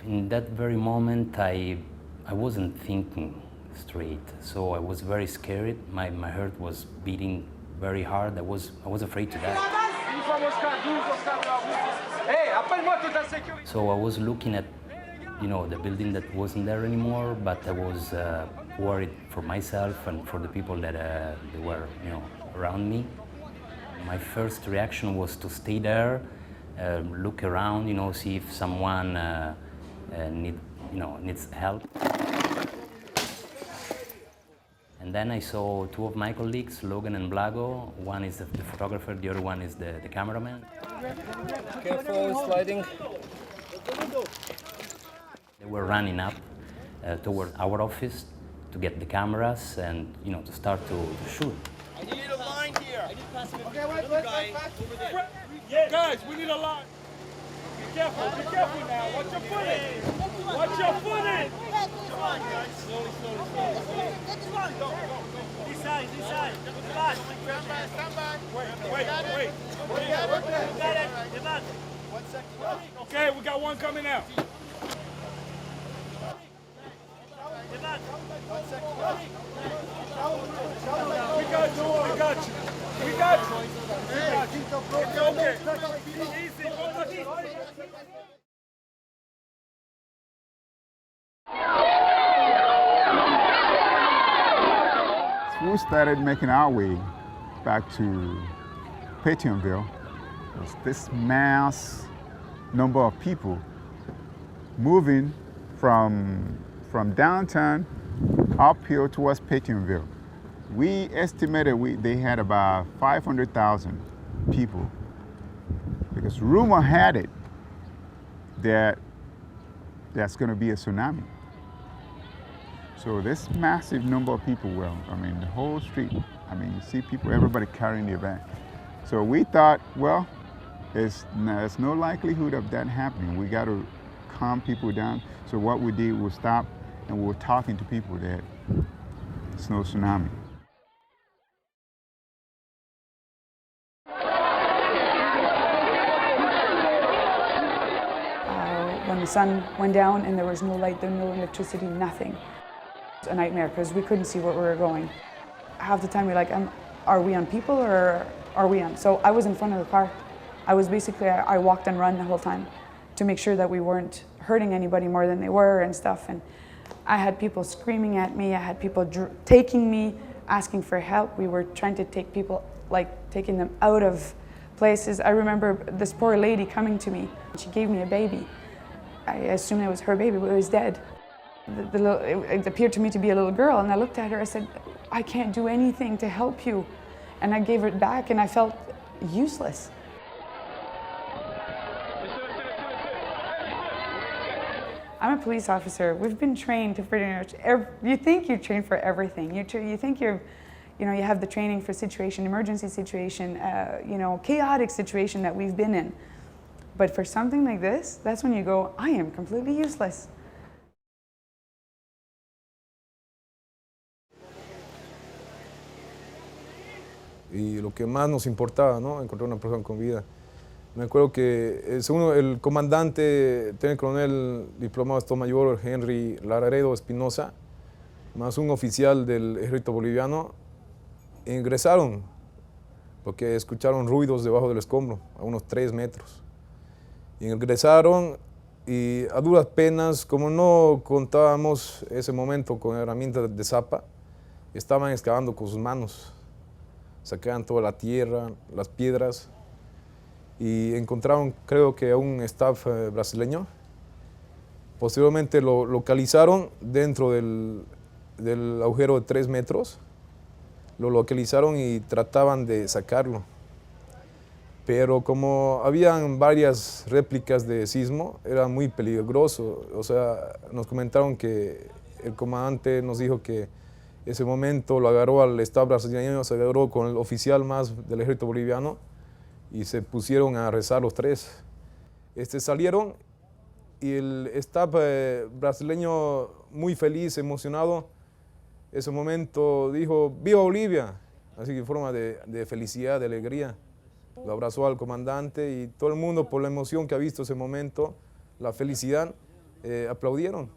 In that very moment, I wasn't thinking straight, so I was very scared. My heart was beating very hard. I was afraid to die. So I was looking at, the building that wasn't there anymore, but I was worried for myself and for the people that they were, around me. My first reaction was to stay there, look around, see if someone needs help. And then I saw two of my colleagues, Logan and Blago. One is the photographer, the other one is the cameraman. Careful sliding. They were running up toward our office to get the cameras and, to start to shoot. I need a line here. Okay, wait. Yeah. Guys, we need a line. Be careful now. Watch your footing. Come on, guys. Slowly. Go. This side. Stand by. Wait. Got it. 1 second. Okay, we got one coming out. 1 second. We got you. It's okay. Easy. We started making our way back to Pétionville. There's this mass number of people moving from downtown uphill towards Pétionville. We estimated they had about 500,000 people, because rumor had it that there's going to be a tsunami. So this massive number of people, the whole street, you see people, everybody carrying their bag. So we thought, well, there's no likelihood of that happening. We got to calm people down. So what we did was stop and we were talking to people that it's no tsunami. When the sun went down and there was no light, there was no electricity, nothing. It was a nightmare because we couldn't see where we were going. Half the time we're like, are we on people or are we on? So I was in front of the car. I was basically, I walked and run the whole time to make sure that we weren't hurting anybody more than they were and stuff. And I had people screaming at me. I had people taking me, asking for help. We were trying to take people, taking them out of places. I remember this poor lady coming to me. She gave me a baby. I assumed it was her baby, but it was dead. It appeared to me to be a little girl, and I looked at her, I said, I can't do anything to help you. And I gave it back, and I felt useless. I'm a police officer. We've been trained to pretty much, you think you're trained for everything. You think you have the training for emergency situation, chaotic situation that we've been in. But for something like this, that's when you go, I am completely useless. Y lo que más nos importaba, ¿no? Encontrar una persona con vida. Me acuerdo que según el comandante, teniente coronel diplomado de Estado Mayor Henry Laredo Espinosa, más un oficial del ejército boliviano, ingresaron porque escucharon ruidos debajo del escombro, a unos 3 metros. Ingresaron y a duras penas, como no contábamos ese momento con herramientas de zapa, estaban excavando con sus manos. Sacaban toda la tierra, las piedras, y encontraron, creo que a un staff brasileño. Posteriormente lo localizaron dentro del agujero de 3 metros. Lo localizaron y trataban de sacarlo. Pero como habían varias réplicas de sismo, era muy peligroso. O sea, nos comentaron que el comandante nos dijo que ese momento lo agarró al staff brasileño, se agarró con el oficial más del ejército boliviano y se pusieron a rezar los 3. Salieron y el staff brasileño, muy feliz, emocionado, ese momento dijo, ¡Viva Bolivia! Así que en forma de felicidad, de alegría. Lo abrazó al comandante y todo el mundo, por la emoción que ha visto ese momento, la felicidad, aplaudieron.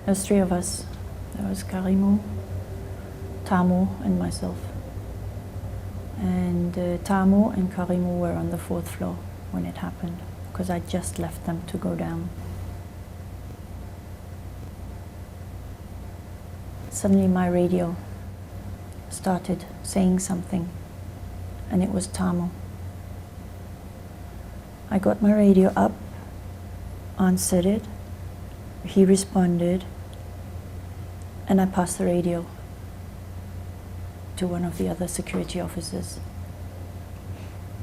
There was 3 of us. There was Karimu, Tamu, and myself. And Tamu and Karimu were on the 4th floor when it happened, because I just left them to go down. Suddenly my radio started saying something, and it was Tamu. I got my radio up, answered it, he responded, and I passed the radio to one of the other security officers.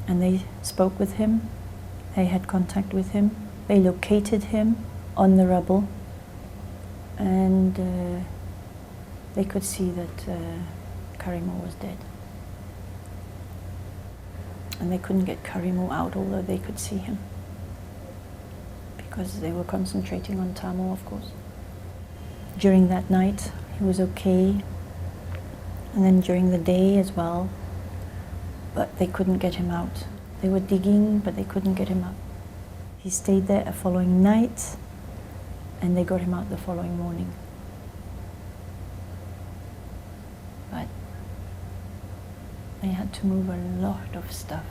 And they spoke with him, they had contact with him, they located him on the rubble, and they could see that Karimu was dead. And they couldn't get Karimu out, although they could see him, because they were concentrating on Tamu, of course. During that night, he was okay, and then during the day as well, but they couldn't get him out. They were digging, but they couldn't get him up. He stayed there a following night, and they got him out the following morning. But they had to move a lot of stuff.